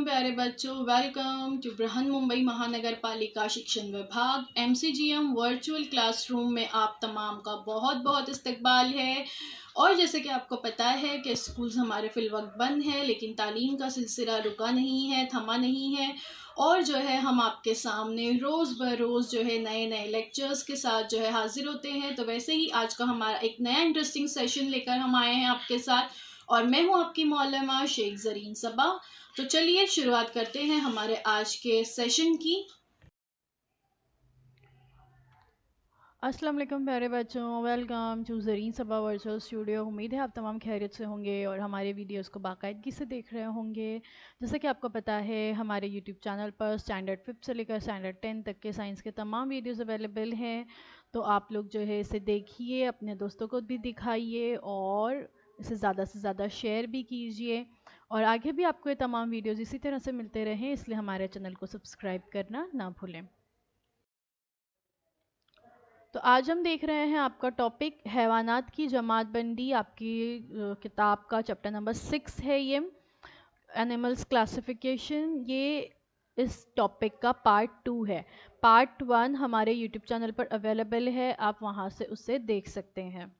प्यारे बच्चों, welcome to Brihan Mumbai महानगर पालिका शिक्षण विभाग MCGM वर्चुअल क्लासरूम में आप तमाम का बहुत बहुत इस्तकबाल है। और जैसे कि आपको पता है कि स्कूल्स हमारे फिलवक्त बंद है, लेकिन तालीम का सिलसिला रुका नहीं है, थमा नहीं है। और जो है हम आपके सामने रोज़ बरोज़ जो है नए नए लेक्चर्स के साथ जो है हाजिर होते हैं। तो वैसे ही आज का हमारा एक नया इंटरेस्टिंग सेशन लेकर हम आए हैं आपके साथ, और मैं हूँ आपकी मौलमा शेख ज़रीन सबा। तो चलिए शुरुआत करते हैं हमारे आज के सेशन की। अस्सलाम वालेकुम प्यारे बच्चों, welcome to Zareen Saba virtual studio. उम्मीद है आप तमाम खैरियत से होंगे और हमारे वीडियोस को बाकायदगी से देख रहे होंगे। जैसा कि आपको पता है, हमारे यूट्यूब चैनल पर स्टैंडर्ड 5 से लेकर स्टैंडर्ड 10 तक के साइंस के तमाम वीडियोस अवेलेबल हैं। तो आप लोग जो है इसे देखिए, अपने दोस्तों को भी दिखाइए और इसे ज़्यादा से ज़्यादा शेयर भी कीजिए। और आगे भी आपको ये तमाम वीडियोज़ इसी तरह से मिलते रहें, इसलिए हमारे चैनल को सब्सक्राइब करना ना भूलें। तो आज हम देख रहे हैं आपका टॉपिक हैवानात की जमात बंदी। आपकी किताब का चैप्टर नंबर 6 है ये, एनिमल्स क्लासिफिकेशन। ये इस टॉपिक का पार्ट 2 है। पार्ट 1 हमारे यूट्यूब चैनल पर अवेलेबल है, आप वहाँ से उसे देख सकते हैं।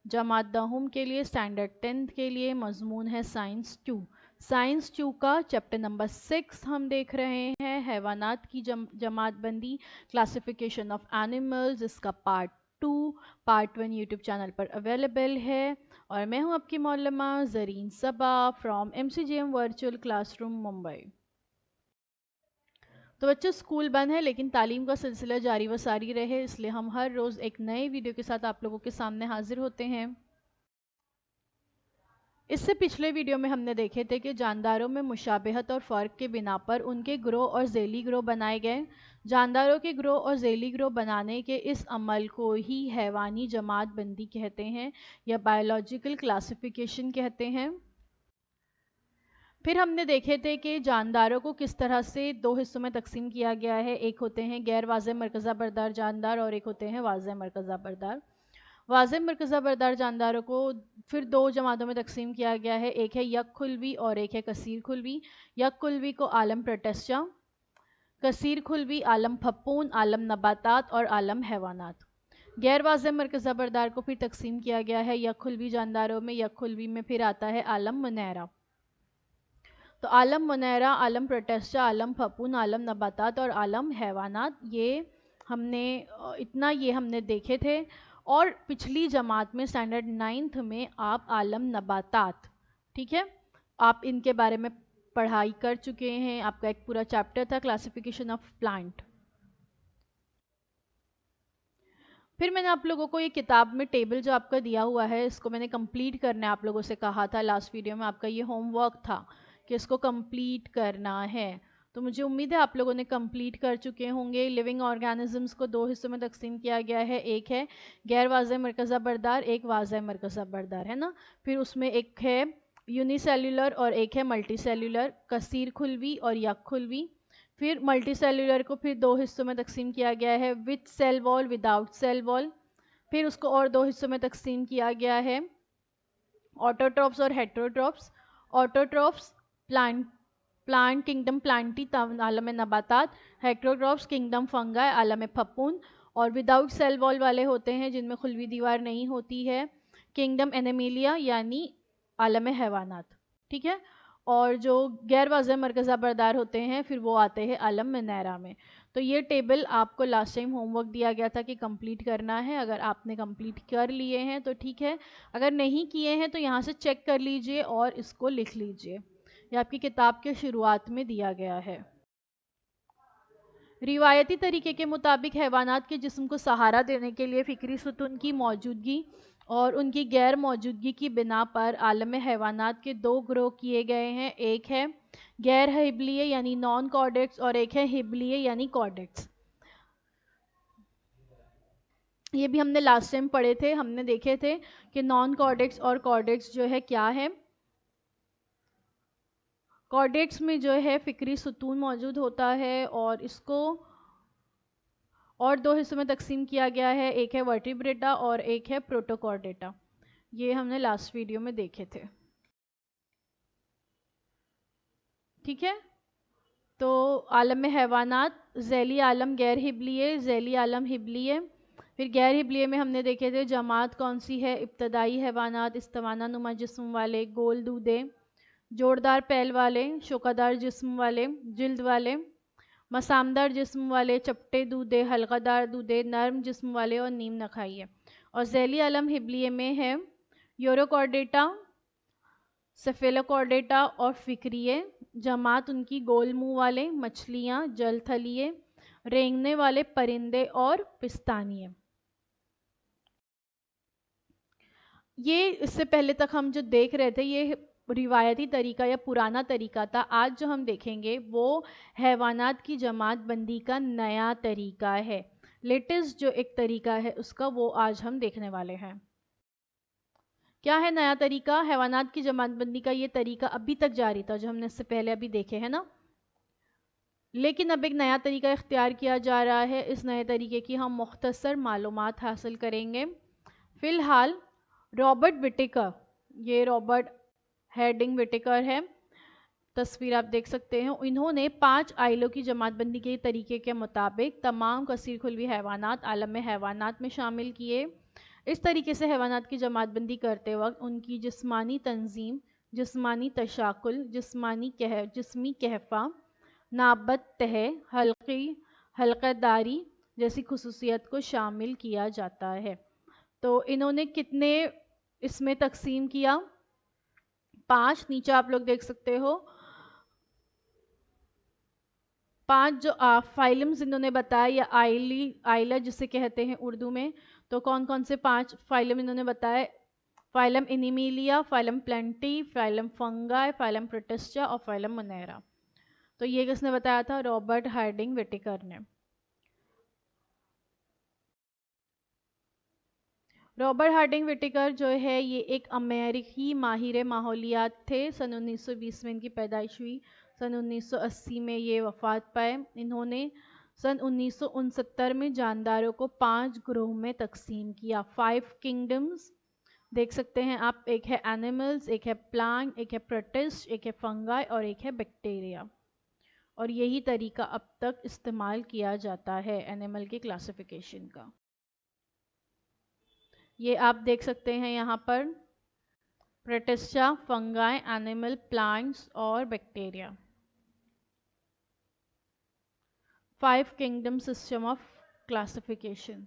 जमात दहुम के लिए स्टैंडर्ड 10 के लिए मजमून है साइंस 2। साइंस 2 का चैप्टर नंबर 6 हम देख रहे हैं, हैवानात की जमात बंदी, क्लासिफिकेशन ऑफ एनिमल्स। इसका पार्ट 2 पार्ट 1 यूट्यूब चैनल पर अवेलेबल है। और मैं हूं आपकी मौलमा Zareen Saba from MCGM virtual classroom Mumbai. तो बच्चों, स्कूल बंद है लेकिन तालीम का सिलसिला जारी व सारी रहे, इसलिए हम हर रोज़ एक नए वीडियो के साथ आप लोगों के सामने हाजिर होते हैं। इससे पिछले वीडियो में हमने देखे थे कि जानदारों में मुशाबहत और फ़र्क के बिना पर उनके ग्रोह और ज़ेली ग्रोह बनाए गए। जानदारों के ग्रोह और ज़ेली ग्रोह बनाने के इस अमल को ही हैवानी जमात बंदी कहते हैं या बायोलॉजिकल क्लासिफिकेशन कहते हैं। फिर हमने देखे थे कि जानदारों को किस तरह से दो हिस्सों में तकसीम किया गया है। एक होते हैं गैर वाज़ेह मरकज़ा बरदार जानदार और एक होते हैं वाज़ेह मरकज़ा बरदार। वाज़ेह मरकज़ा बरदार जानदारों को फिर दो जमातों में तकसीम किया गया है, एक है यक खुलवी और एक है कसीर खुलवी। यक खुलवी को आलम प्रोटेस्टा, कसीर खुलवी आलम फप्पून, आलम नबातात और आलम हैवानात। गैर वाज़ेह मरकज़ा बरदार को फिर तकसीम किया गया है यक खुलवी जानदारों में। यक खुलवी में फिर आता है आलम मुनैरा। तो आलम मुनैरा, आलम प्रोटेस्टा, आलम फपून, आलम नबातात और आलम हैवानात, ये हमने हमने देखे थे। और पिछली जमात में स्टैंडर्ड 9th में आप आलम नबातात, ठीक है, आप इनके बारे में पढ़ाई कर चुके हैं। आपका एक पूरा चैप्टर था क्लासिफिकेशन ऑफ प्लांट। फिर मैंने आप लोगों को ये किताब में टेबल जो आपका दिया हुआ है, इसको मैंने कंप्लीट करना है, आप लोगों से कहा था लास्ट वीडियो में। आपका ये होमवर्क था कि इसको कंप्लीट करना है। तो मुझे उम्मीद है आप लोगों ने कंप्लीट कर चुके होंगे। लिविंग ऑर्गेनिजम्स को दो हिस्सों में तकसीम किया गया है, एक है गैर वाज़ेह मरकज़ा बरदार, एक वाज़ेह मरकज़ा बरदार, है ना। फिर उसमें एक है यूनिसेल्युलर और एक है मल्टी सेल्युलर, कसीर खुलवी और यक खुलवी। फिर मल्टी सेल्युलर को फिर दो हिस्सों में तकसीम किया गया है, with cell wall, without cell wall. फिर उसको और दो हिस्सों में तकसीम किया गया है, ऑटोट्रॉप्स और heterotrophs. Autotrophs plant kingdom plantae आलम नबातात, हेट्रोट्रॉप्स किंगडम फंगाई आलम फपून। और विदाउट सेल वॉल वाले होते हैं जिनमें खुलवी दीवार नहीं होती है, किंगडम एनिमिलिया यानी आलम हैवानात, ठीक है। और जो गैर वाज़ेह मरकज़ा बरदार होते हैं फिर वो आते हैं आलम मुनैरा में। तो ये टेबल आपको लास्ट टाइम होमवर्क दिया गया था कि कंप्लीट करना है। अगर आपने कंप्लीट कर लिए हैं तो ठीक है, अगर नहीं किए हैं तो यहाँ से चेक कर लीजिए और इसको लिख लीजिए। ये आपकी किताब के शुरुआत में दिया गया है। रिवायती तरीके के मुताबिक हैवानात के जिस्म को सहारा देने के लिए फ़िक्री सुतून की मौजूदगी और उनकी गैर मौजूदगी की बिना पर आलम हैवानात के दो ग्रोह किए गए हैं। एक है गैर हिबलीय यानी नॉन कॉर्डेट्स और एक है हिबलीय यानी कॉर्डेट्स। ये भी हमने लास्ट टाइम पढ़े थे, हमने देखे थे कि नॉन कॉर्डेट्स और कॉर्डेट्स जो है क्या है। कॉर्डेट्स में जो है फ़िक्री सुतून मौजूद होता है और इसको और दो हिस्सों में तकसीम किया गया है, एक है वर्टिब्रेटा और एक है प्रोटोकॉर्डेटा। ये हमने लास्ट वीडियो में देखे थे। ठीक है। तो आलम में हैवानात, ज़ैली आलम गैर हिबलिये, ज़ैली आलम हिबलिये। फिर गैर हिबलिये में हमने देखे थे जमात कौन सी है, इब्तदाई हैवानात, इस्तवाना नुमा जिस्म वाले, गोल दूधे, जोरदार पैल वाले, शोकादार जिस्म वाले, जिल्द वाले, मसामदार जिस्म वाले, चपटे दूधे, हल्कादार दूधे, नर्म जिस्म वाले और नीम नखाइए। और ज़ैली आलम हिबलिये में है यूरोकॉर्डेटा, सेफेलोकॉर्डेटा और फिक्रिये। जमात उनकी गोल मुंह वाले, मछलियाँ, जलथलिए, रेंगने वाले परिंदे और पिस्तानिये। ये इससे पहले तक हम जो देख रहे थे ये रिवायती तरीका या पुराना तरीका था। आज जो हम देखेंगे वो हैवानात की जमात बंदी का नया तरीका है। लेटेस्ट जो एक तरीका है उसका वो आज हम देखने वाले हैं। क्या है नया तरीका? हैवानात की जमातबंदी का ये तरीका अभी तक जारी था जो हमने इससे पहले अभी देखे हैं ना, लेकिन अब एक नया तरीका इख्तियार किया जा रहा है। इस नए तरीके की हम मुख्तसर मालूमात हासिल करेंगे। फ़िलहाल रॉबर्ट विटेकर, ये रॉबर्ट हार्डिंग विटेकर है, तस्वीर आप देख सकते हैं। इन्होंने 5 आइलों की जमातबंदी के तरीके के मुताबिक तमाम कसीर खुलवी हैवानात आलम में हैवानात में शामिल किए। इस तरीके से हैवानात की जमातबंदी करते वक्त उनकी जिस्मानी तंजीम, जिस्मानी तशाकुल, जिस्मी कहफ़ा, नाबत तह, हल्क़ेदारी जैसी खुसूसियत को शामिल किया जाता है। तो इन्होंने कितने इसमें तकसीम किया? 5। नीचे आप लोग देख सकते हो 5 जो फाइलम्स इन्होंने बताया या आइला जिसे कहते हैं उर्दू में। तो कौन कौन से 5 फाइलम इन्होंने बताए? Phylum Animalia, phylum plenty, phylum fungi, phylum protista और फाइलम मोनेरा। तो ये किसने बताया था? रॉबर्ट हार्डिंग विटेकर ने। रॉबर्ट हार्डिंग विटेकर जो है ये एक अमेरिकी माहिर माहौलियात थे। सन 1920 में इनकी पैदाइश हुई, सन 1980 में ये वफ़ात पाए। इन्होंने सन 1969 में जानदारों को 5 ग्रोह में तकसीम किया। 5 किंगडम्स देख सकते हैं आप, एक है एनिमल्स, एक है प्लांट, एक है प्रोटिस्ट, एक है फंगाई और एक है बैक्टीरिया। और यही तरीका अब तक इस्तेमाल किया जाता है एनिमल के क्लासिफिकेशन का। ये आप देख सकते हैं यहाँ पर प्रोटिस्टा, फंगाई, एनिमल, प्लांट्स और bacteria. 5 kingdom system of classification.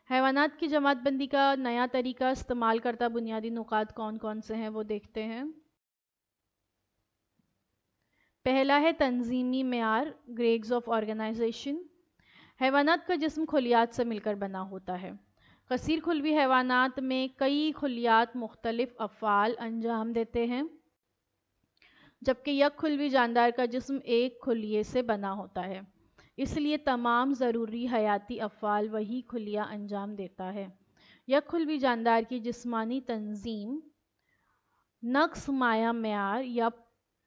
हैवानात की जमातबंदी का नया तरीका इस्तेमाल करता बुनियादी नुकात कौन कौन से हैं वो देखते हैं। पहला है तंजीमी मेयार, ग्रेड्स ऑफ ऑर्गेनाइजेशन। हैवानात का जिस्म खुलियात से मिलकर बना होता है। कसीर खुलवी हैवानात में कई खुलियात मुख्तलिफ अफ़आल अंजाम देते हैं, जबकि यक खुलवी जानदार का जिस्म एक खुलिये से बना होता है, इसलिए तमाम ज़रूरी हयाती अफ़आल वही खुलिया अंजाम देता है। यक खुलवी जानदार की जिस्मानी तंजीम नक्स माया मेयार या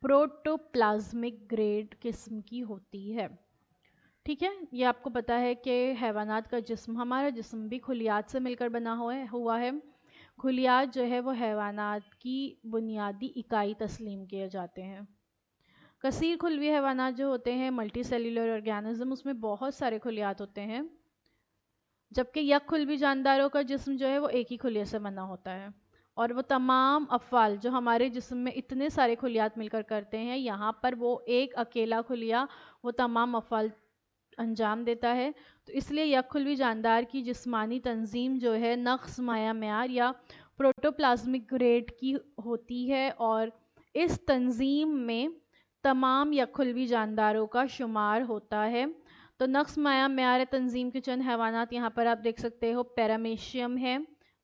प्रोटोप्लाज्मिक ग्रेड किस्म की होती है। ठीक है, ये आपको पता है कि हैवानात का जिस्म, हमारा जिस्म भी खुलियात से मिलकर बना हुआ है। खुलियात जो है वो हैवानात की बुनियादी इकाई तस्लीम किए जाते हैं। कसीर खुलवी हैवानात जो होते हैं मल्टी सेल्यूलर ऑर्गेनिज्म, उसमें बहुत सारे खुलियात होते हैं, जबकि यक खुलवी जानदारों का जिस्म जो है वो एक ही खुलिये से बना होता है। और वो तमाम अफ़आल जो हमारे जिस्म में इतने सारे खुलियात मिलकर करते हैं, यहाँ पर वो एक अकेला खुलिया वो तमाम अफ़आल अंजाम देता है। तो इसलिए यक खुलवी जानदार की जिस्मानी तंजीम जो है नक्स माया मेयार या प्रोटोप्लाज्मिक ग्रेड की होती है, और इस तंजीम में तमाम यक खुलवी जानदारों का शुमार होता है। तो नक्स माया मेयार तंजीम के चंद हैवानात यहाँ पर आप देख सकते हो। पैरामीशियम है,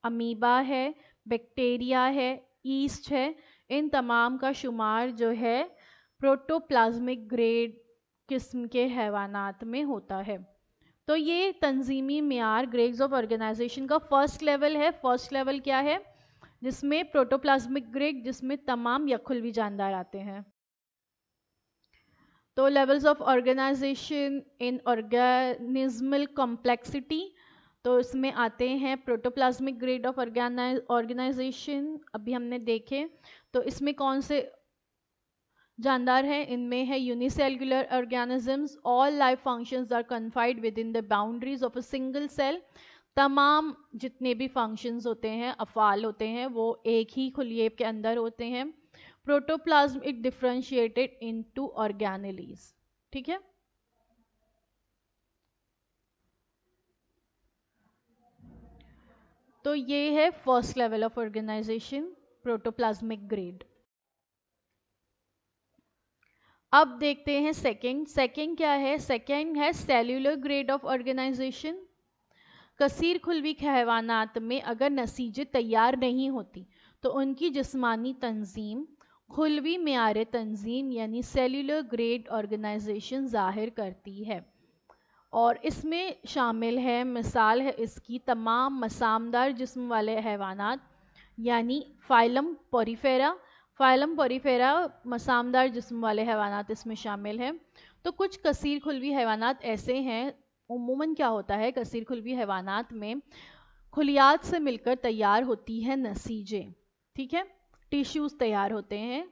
अमीबा है, बैक्टीरिया है, ईस्ट है। इन तमाम का शुमार जो है प्रोटोप्लाज्मिक ग्रेड किस्म के हैवानात में होता है। तो ये तंजीमी मेयार ग्रेड्स ऑफ ऑर्गेनाइजेशन का फर्स्ट लेवल है। फर्स्ट लेवल क्या है? जिसमें प्रोटोप्लाज्मिक ग्रेड, जिसमें तमाम यक खुलवी जानदार आते हैं। तो levels of organization in organismal complexity, तो इसमें आते हैं प्रोटोप्लाज्मिक ग्रेड ऑफ ऑर्गेनाइजेशन, अभी हमने देखे। तो इसमें कौन से जानदार है? इनमें है unicellular organisms, all life functions are confined within the boundaries of a single cell. तमाम जितने भी फंक्शंस होते हैं, अफाल होते हैं, वो एक ही खुलिये के अंदर होते हैं। Protoplasm it differentiated into organelles. ठीक है, तो ये है first level of organisation, protoplasmic grade. अब देखते हैं सेकंड। सेकंड क्या है? सेकंड है सेल्यूलर ग्रेड ऑफ ऑर्गेनाइजेशन। कसीर खुलवी हैवानात में अगर नसीजें तैयार नहीं होती तो उनकी जिस्मानी तंजीम खुलवी मेयार तंजीम यानी सेल्यूलर ग्रेड ऑर्गेनाइजेशन ज़ाहिर करती है। और इसमें शामिल है, मिसाल है इसकी, तमाम मसामदार जिस्म वाले हैवानात यानी फाइलम पोरीफेरा। फाइलम पोरीफेरा मसामदार जिस्म वाले हैवानात इसमें शामिल हैं। तो कुछ कसीर खुलवी हैवानात ऐसे हैं, उम्मूमन क्या होता है, कसीर खुलवी हैवानात में खुलियात से मिलकर तैयार होती है नसीजें। ठीक है, टिश्यूज़ तैयार होते हैं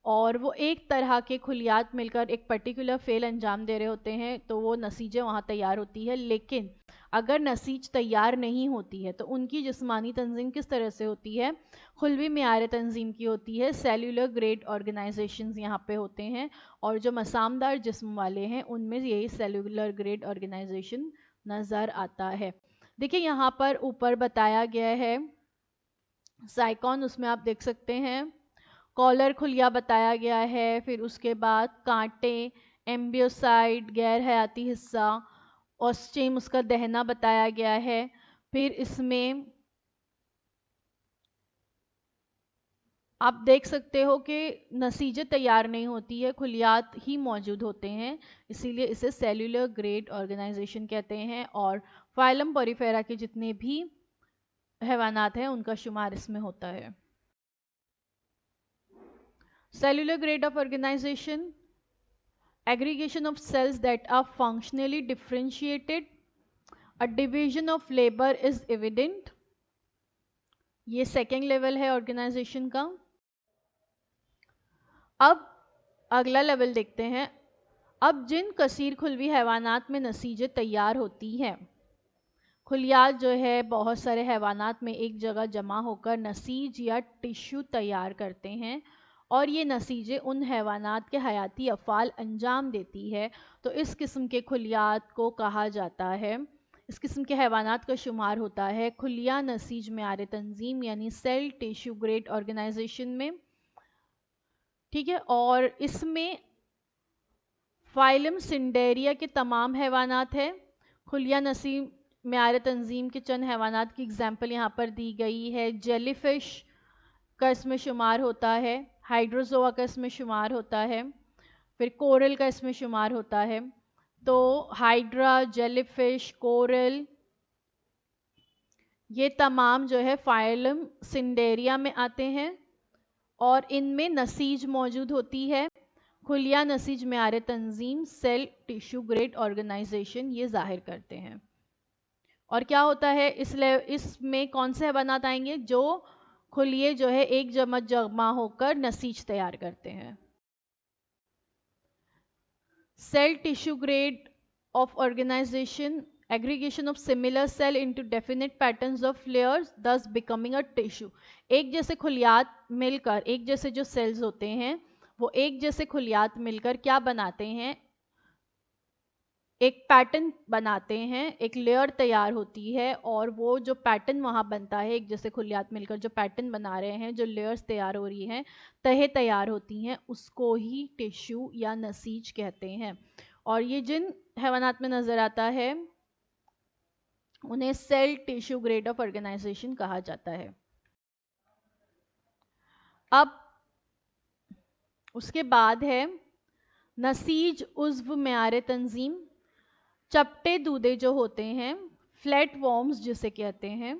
और वो एक तरह के खुलियात मिलकर एक पर्टिकुलर फेल अंजाम दे रहे होते हैं, तो वो नसीजें वहाँ तैयार होती है। लेकिन अगर नसीज तैयार नहीं होती है तो उनकी जिस्मानी तंजीम किस तरह से होती है? खुलवी मेयार तंजीम की होती है। सेल्यूलर ग्रेड ऑर्गेनाइजेशंस यहाँ पे होते हैं और जो मसामदार जिस्म वाले हैं उनमें यही सेल्यूलर ग्रेड ऑर्गेनाइजेशन नज़र आता है। देखिए यहाँ पर ऊपर बताया गया है साइकॉन, उसमें आप देख सकते हैं कॉलर खुलिया बताया गया है, फिर उसके बाद कांटे, एम्बियोसाइड गैर हयाती हिस्सा, ऑस्टिम उसका दहना बताया गया है। फिर इसमें आप देख सकते हो कि नसीजें तैयार नहीं होती है, खुलियात ही मौजूद होते हैं, इसीलिए इसे सेल्यूलर ग्रेड ऑर्गेनाइजेशन कहते हैं। और फाइलम पोरीफेरा के जितने भी हैवानात हैं उनका शुमार इसमें होता है। Cellular grade of organization, aggregation of cells that are functionally differentiated, a division of labor is evident। ये सेकेंड लेवल है ऑर्गेनाइजेशन का। अब अगला लेवल देखते हैं। अब जिन कसीर खुलवी हैवानात में नसीजें तैयार होती हैं, खुलियात जो है बहुत सारे हैवानात में एक जगह जमा होकर नसीज या टिश्यू तैयार करते हैं और ये नसीजें उन हैवानात के हयाती अफ़ाल अंजाम देती है, तो इस किस्म के खुलियात को कहा जाता है, इस किस्म के हैवानात का शुमार होता है खुलिया नसीज मेयार तंजीम यानी सेल टिश्यू ग्रेड ऑर्गेनाइजेशन में। ठीक है, और इसमें फाइलम सिंडेरिया के तमाम हैवानात हैं। खुलिया नसीज मेयार तंजीम के चंद हैवानात की एग्जाम्पल यहाँ पर दी गई है। जेलीफिश का इसमें शुमार होता है, हाइड्रोजोआ का इसमें शुमार होता है, फिर कोरल का इसमें शुमार होता है। तो हाइड्रा, जेलीफिश, कोरल, ये तमाम जो है फाइलम सिंडेरिया में आते हैं और इनमें नसीज मौजूद होती है। खुलिया नसीज मेयार तंजीम सेल टिश्यू ग्रेड ऑर्गेनाइजेशन ये जाहिर करते हैं। और क्या होता है इसमें कौन से हैवानात आएंगे? जो खुलिये जो है एक जमा होकर नसीज तैयार करते हैं। Cell tissue grade of organisation, aggregation of similar cell into definite patterns of layers thus becoming a tissue. एक जैसे खुलियात मिलकर, एक जैसे जो सेल्स होते हैं वो एक जैसे खुलियात मिलकर क्या बनाते हैं? एक पैटर्न बनाते हैं, एक लेयर तैयार होती है और वो जो पैटर्न वहाँ बनता है, एक जैसे खुलियात मिलकर जो पैटर्न बना रहे हैं, जो लेयर्स तैयार हो रही हैं, तहें तैयार होती हैं, उसको ही टिश्यू या नसीज कहते हैं। और ये जिन हैवानात में नज़र आता है उन्हें cell tissue grade of organisation कहा जाता है। अब उसके बाद है नसीज उज़्व मेयार तंजीम। चपटे दूधे जो होते हैं, फ्लैट वॉर्म्स जिसे कहते हैं,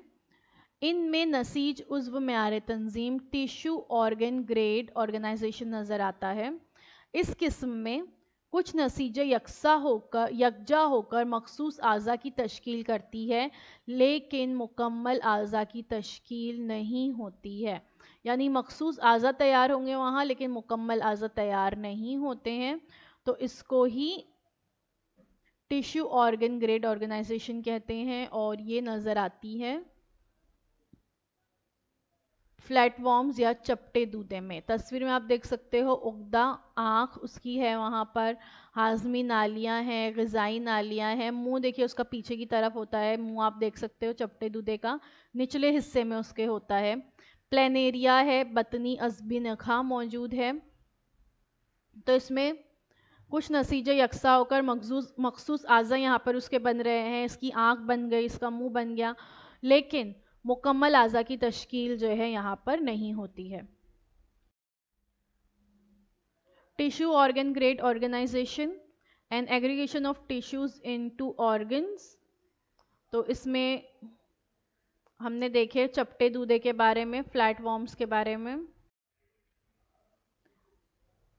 इनमें नसीज उज़्व मेयार तंजीम टिश्यू ऑर्गन ग्रेड ऑर्गेनाइजेशन नज़र आता है। इस किस्म में कुछ नसीजे यकजा होकर मखसूस आज़ा की तश्कील करती है, लेकिन मुकम्मल आज़ा की तश्कील नहीं होती है। यानी मखसूस आज़ा तैयार होंगे वहाँ, लेकिन मुकम्मल आज़ा तैयार नहीं होते हैं। तो इसको ही टिश्यू ऑर्गन ग्रेड ऑर्गेनाइजेशन कहते हैं। और ये नज़र आती है फ्लैटवॉर्म्स या चपटे दूधे में। तस्वीर में आप देख सकते हो उगदा आँख उसकी है, वहाँ पर हाजमी नालियाँ हैं, ग़िज़ाई नालियाँ हैं। मुंह देखिए उसका पीछे की तरफ होता है, मुंह आप देख सकते हो चपटे दूधे का निचले हिस्से में उसके होता है। प्लेनेरिया है, बतनी अज़बी नखा मौजूद है। तो इसमें कुछ नसीजे यकसा होकर मखसूस आज़ा यहाँ पर उसके बन रहे हैं। इसकी आँख बन गई, इसका मुंह बन गया, लेकिन मुकम्मल आज़ा की तश्कील जो है यहाँ पर नहीं होती है। Tissue organ grade organisation and aggregation of tissues into organs. तो इसमें हमने देखे चपटे दूधे के बारे में, फ्लैटवॉर्म्स के बारे में।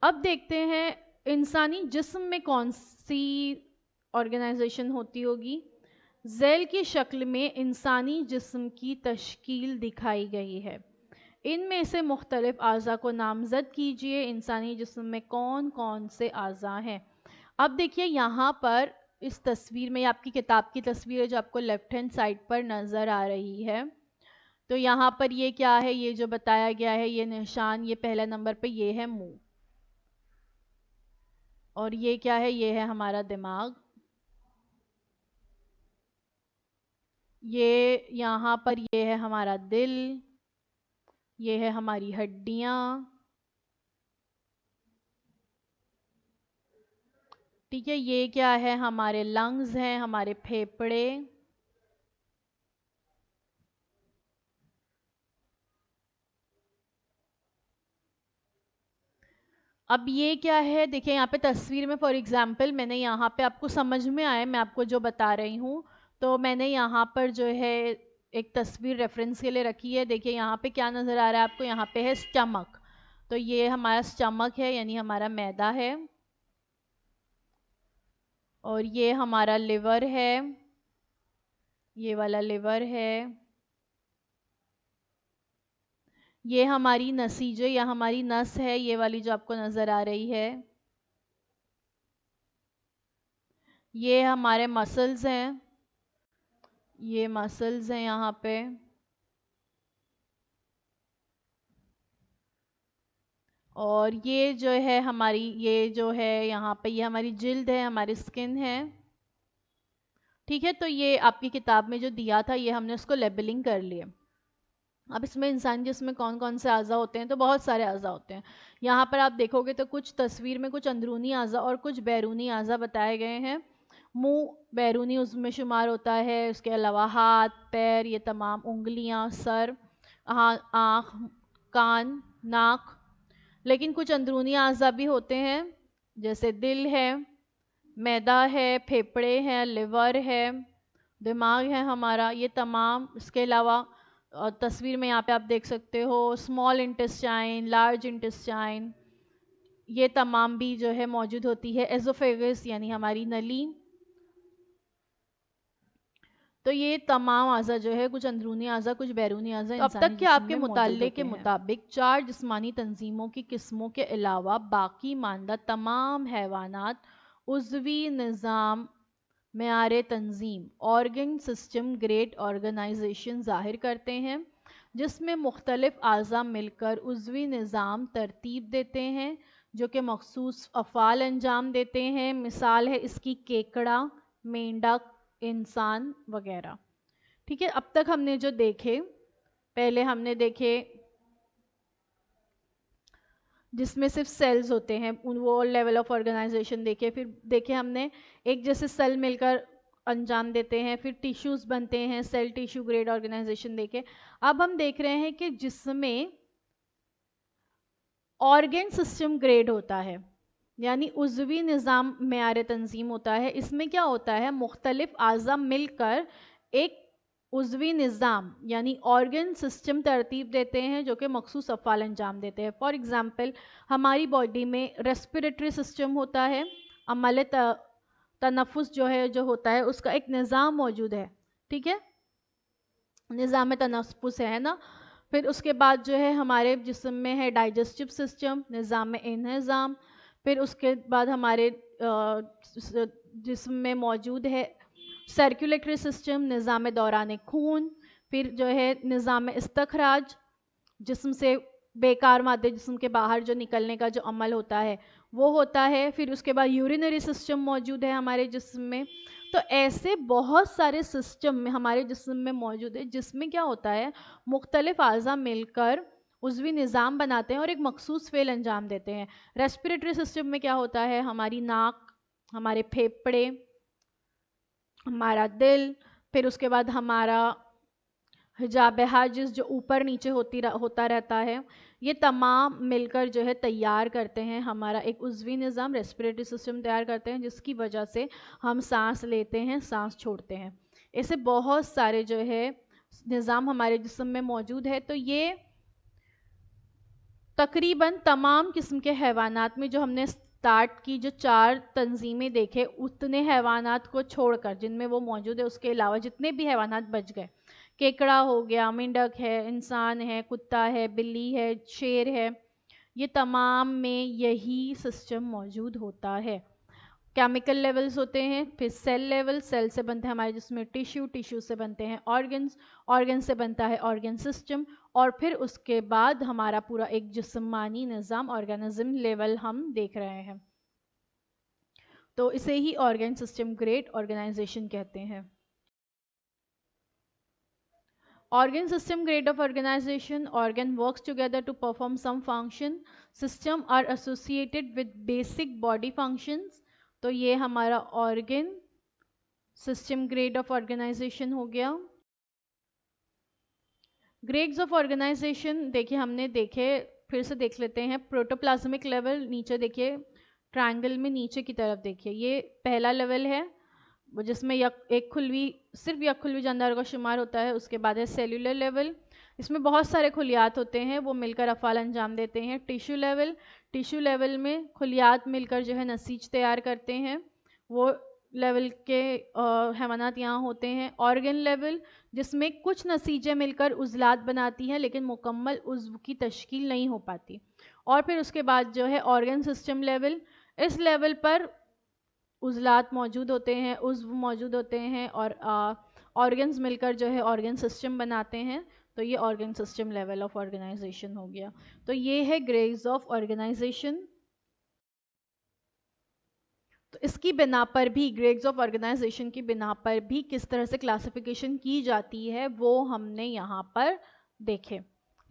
अब देखते हैं इंसानी जिस्म में कौन सी ऑर्गेनाइजेशन होती होगी। ज़ैल की शक्ल में इंसानी जिस्म की तश्कील दिखाई गई है। इनमें से मुख्तलिफ आज़ा को नामज़द कीजिए। इंसानी जिस्म में कौन कौन से आज़ा हैं। अब देखिए यहाँ पर इस तस्वीर में, आपकी किताब की तस्वीर है जो आपको लेफ़्ट हैंड साइड पर नज़र आ रही है। तो यहाँ पर ये क्या है, ये जो बताया गया है, ये निशान, ये पहला नंबर पे ये है मुंह, और ये क्या है, ये है हमारा दिमाग। ये यहाँ पर ये है हमारा दिल, ये है हमारी हड्डियाँ, ठीक है। ये क्या है, हमारे लंग्स हैं, हमारे फेफड़े। अब ये क्या है, देखिए यहाँ पे तस्वीर में फॉर एग्जांपल मैंने यहाँ पे, आपको समझ में आए मैं आपको जो बता रही हूँ, तो मैंने यहाँ पर जो है एक तस्वीर रेफरेंस के लिए रखी है। देखिए यहाँ पे क्या नज़र आ रहा है आपको, यहाँ पे है स्टमक। तो ये हमारा स्टमक है, यानी हमारा मैदा है। और ये हमारा लिवर है, ये वाला लिवर है। ये हमारी नसीजे या हमारी नस है, ये वाली जो आपको नज़र आ रही है। ये हमारे मसल्स हैं, ये मसल्स हैं यहाँ पे। और ये जो है हमारी, ये जो है यहाँ पे, ये हमारी जिल्द है, हमारी स्किन है, ठीक है। तो ये आपकी किताब में जो दिया था, ये हमने उसको लेबलिंग कर लिए। अब इसमें इंसान जिसमें कौन कौन से अज़ा होते हैं, तो बहुत सारे अज़ा होते हैं। यहाँ पर आप देखोगे तो कुछ तस्वीर में कुछ अंदरूनी अज़ा और कुछ बैरूनी अज़ा बताए गए हैं। मुंह बैरूनी उसमें शुमार होता है, उसके अलावा हाथ, पैर, ये तमाम उंगलियां, सर, आँख, कान, नाक। लेकिन कुछ अंदरूनी अज़ा भी होते हैं, जैसे दिल है, मैदा है, फेफड़े हैं, लिवर है, दिमाग है हमारा, ये तमाम। इसके अलावा तस्वीर में यहाँ पे आप देख सकते हो स्मॉल इंटेस्टाइन, लार्ज इंटेस्टाइन, ये तमाम भी जो है मौजूद होती है। एजोफेगस यानी हमारी नली। तो ये तमाम आज़ा जो है, कुछ अंदरूनी आज़ा, कुछ बैरूनी आज़ा, तो अब तक के आपके मुताले के मुताबिक 4 जिस्मानी तंजीमों की किस्मों के अलावा बाकी मानदा तमाम हैवानात उज़वी निज़ाम मेयार तंजीम ऑर्गन सिस्टम ग्रेड ऑर्गेनाइजेशन ज़ाहिर करते हैं, जिसमें मुख्तलिफ आज़ा मिलकर उज़वी निज़ाम तरतीब देते हैं जो कि मखसूस अफ़ाल अंजाम देते हैं। मिसाल है इसकी केकड़ा, मेंढक, इंसान वगैरह, ठीक है। अब तक हमने जो देखे, पहले हमने देखे जिसमें सिर्फ सेल्स होते हैं, उन वो लेवल ऑफ ऑर्गेनाइजेशन देखे। फिर देखे हमने एक जैसे सेल मिलकर अंजाम देते हैं, फिर टिश्यूज़ बनते हैं, सेल टिश्यू ग्रेड ऑर्गेनाइजेशन देखे। अब हम देख रहे हैं कि जिसमें ऑर्गन सिस्टम ग्रेड होता है, यानी उज़वी निज़ाम मेयार तंजीम होता है। इसमें क्या होता है, मुख्तलिफ आज़ा मिलकर एक उज़वी निज़ाम यानी ऑर्गन सिस्टम तरतीब देते हैं जो कि मखसूस अफ़ाल अंजाम देते हैं। फॉर एग्ज़ाम्पल हमारी बॉडी में रेस्पिरेटरी सिस्टम होता है, अमल तनफ़ुस जो होता है उसका एक निज़ाम मौजूद है, ठीक है, निज़ाम तनफ़ुस है ना। फिर उसके बाद जो है हमारे जिस्म में है डाइजेस्टिव सिस्टम, निज़ाम इंहिज़ाम। फिर उसके बाद हमारे जिस्म में मौजूद है सर्कुलेटरी सिस्टम, निज़ाम दौरान खून। फिर जो है निज़ाम इस्तखराज, जिस्म से बेकार मादे जिस्म के बाहर जो निकलने का जो अमल होता है वो होता है। फिर उसके बाद यूरिनरी सिस्टम मौजूद है हमारे जिस्म में। तो ऐसे बहुत सारे सिस्टम में हमारे जिस्म में मौजूद है, जिसमें क्या होता है मुख्तलिफ आज़ा मिलकर उज़वी निज़ाम बनाते हैं और एक मखसूस फ़ेल अंजाम देते हैं। रेस्पिरेटरी सिस्टम में क्या होता है, हमारी नाक, हमारे फेफड़े, हमारा दिल, फिर उसके बाद हमारा हिजाब हाजिज़ जो ऊपर नीचे होता रहता है, ये तमाम मिलकर जो है तैयार करते हैं हमारा एक उज़वी निज़ाम, रेस्पिरेटरी सिस्टम तैयार करते हैं, जिसकी वजह से हम सांस लेते हैं, सांस छोड़ते हैं। ऐसे बहुत सारे जो है निज़ाम हमारे जिस्म में मौजूद है। तो ये तकरीबन तमाम किस्म के हैवानात में जो हमने स्टार्ट की जो 4 तंजीमें देखे, उतने हैवानात को छोड़कर जिनमें वो मौजूद है, उसके अलावा जितने भी हैवानात बच गए, केकड़ा हो गया, मेंढक है, इंसान है, कुत्ता है, बिल्ली है, शेर है, ये तमाम में यही सिस्टम मौजूद होता है। केमिकल लेवल्स होते हैं, फिर सेल लेवल, सेल से बनते हैं हमारे जिसमें टिश्यू, टिश्यू से बनते हैं ऑर्गन्स, ऑर्गन से बनता है ऑर्गन सिस्टम, और फिर उसके बाद हमारा पूरा एक जिस्मानी निज़ाम ऑर्गेनिज्म लेवल हम देख रहे हैं। तो इसे ही ऑर्गन सिस्टम ग्रेड ऑर्गेनाइजेशन कहते हैं। Organ system grade of organization, organ works together to perform some function, system are associated with basic body functions। तो ये हमारा organ system grade of organization हो गया। ग्रेड्स ऑफ ऑर्गेनाइजेशन देखिए हमने देखे, फिर से देख लेते हैं। प्रोटोप्लाज्मिक लेवल, नीचे देखिए ट्रायंगल में नीचे की तरफ देखिए, ये पहला लेवल है जिसमें सिर्फ यक खुलवी जानदारों का शुमार होता है। उसके बाद है सेल्यूलर लेवल, इसमें बहुत सारे खुलियात होते हैं, वो मिलकर अफ़ाल अंजाम देते हैं। टिश्यू लेवल, टिश्यू लेवल में खुलियात मिलकर जो है नसीज तैयार करते हैं, वो लेवल के हैवानात यहाँ होते हैं। ऑर्गन लेवल, जिसमें कुछ नसीजें मिलकर उज़लात बनाती हैं लेकिन मुकम्मल उज़्व की तश्कील नहीं हो पाती। और फिर उसके बाद जो है ऑर्गन सिस्टम लेवल, इस लेवल पर उज़लात मौजूद होते हैं, उज़्व मौजूद होते हैं और ऑर्गन्स मिलकर जो है ऑर्गन सिस्टम बनाते हैं। तो ये organ system level of organisation हो गया। तो ये है ग्रेड्स ऑफ ऑर्गेनाइजेशन। तो इसकी बिना पर भी, ग्रेड्स ऑफ ऑर्गेनाइजेशन की बिना पर भी किस तरह से क्लासिफिकेशन की जाती है वो हमने यहाँ पर देखे,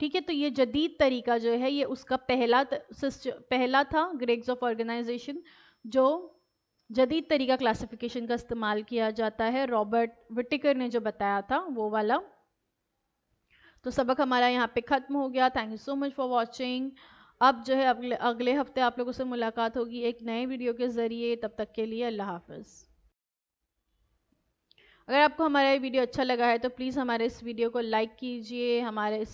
ठीक है। तो ये जदीद तरीका जो है ये उसका पहला था ग्रेड्स ऑफ ऑर्गेनाइजेशन, जो जदीद तरीका क्लासिफिकेशन का इस्तेमाल किया जाता है, रॉबर्ट विटिकर ने जो बताया था वो वाला। तो सबक हमारा यहाँ पे ख़त्म हो गया। Thank you so much for watching. अब जो है अगले हफ्ते आप लोगों से मुलाकात होगी एक नए वीडियो के ज़रिए। तब तक के लिए अल्लाह हाफ़िज़। अगर आपको हमारा ये वीडियो अच्छा लगा है तो प्लीज़ हमारे इस वीडियो को लाइक कीजिए, हमारे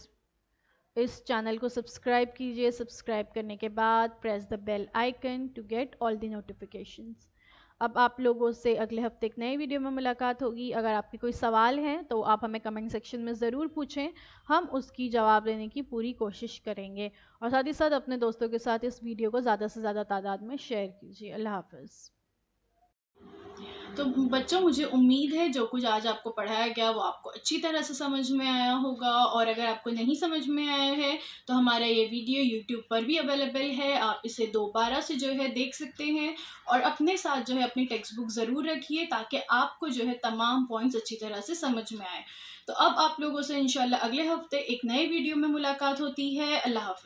इस चैनल को सब्सक्राइब कीजिए। सब्सक्राइब करने के बाद press the bell icon to get all the notifications. अब आप लोगों से अगले हफ्ते एक नए वीडियो में मुलाकात होगी। अगर आपके कोई सवाल हैं तो आप हमें कमेंट सेक्शन में ज़रूर पूछें, हम उसकी जवाब देने की पूरी कोशिश करेंगे। और साथ ही साथ अपने दोस्तों के साथ इस वीडियो को ज़्यादा से ज़्यादा तादाद में शेयर कीजिए। अल्लाह हाफ़िज़। तो बच्चों, मुझे उम्मीद है जो कुछ आज आपको पढ़ाया गया वो आपको अच्छी तरह से समझ में आया होगा। और अगर आपको नहीं समझ में आया है तो हमारा ये वीडियो YouTube पर भी अवेलेबल है, आप इसे दोबारा से जो है देख सकते हैं। और अपने साथ जो है अपनी टेक्स्ट बुक ज़रूर रखिए ताकि आपको जो है तमाम पॉइंट्स अच्छी तरह से समझ में आए। तो अब आप लोगों से इंशाल्लाह अगले हफ्ते एक नए वीडियो में मुलाकात होती है। अल्लाह हाफ़िज़।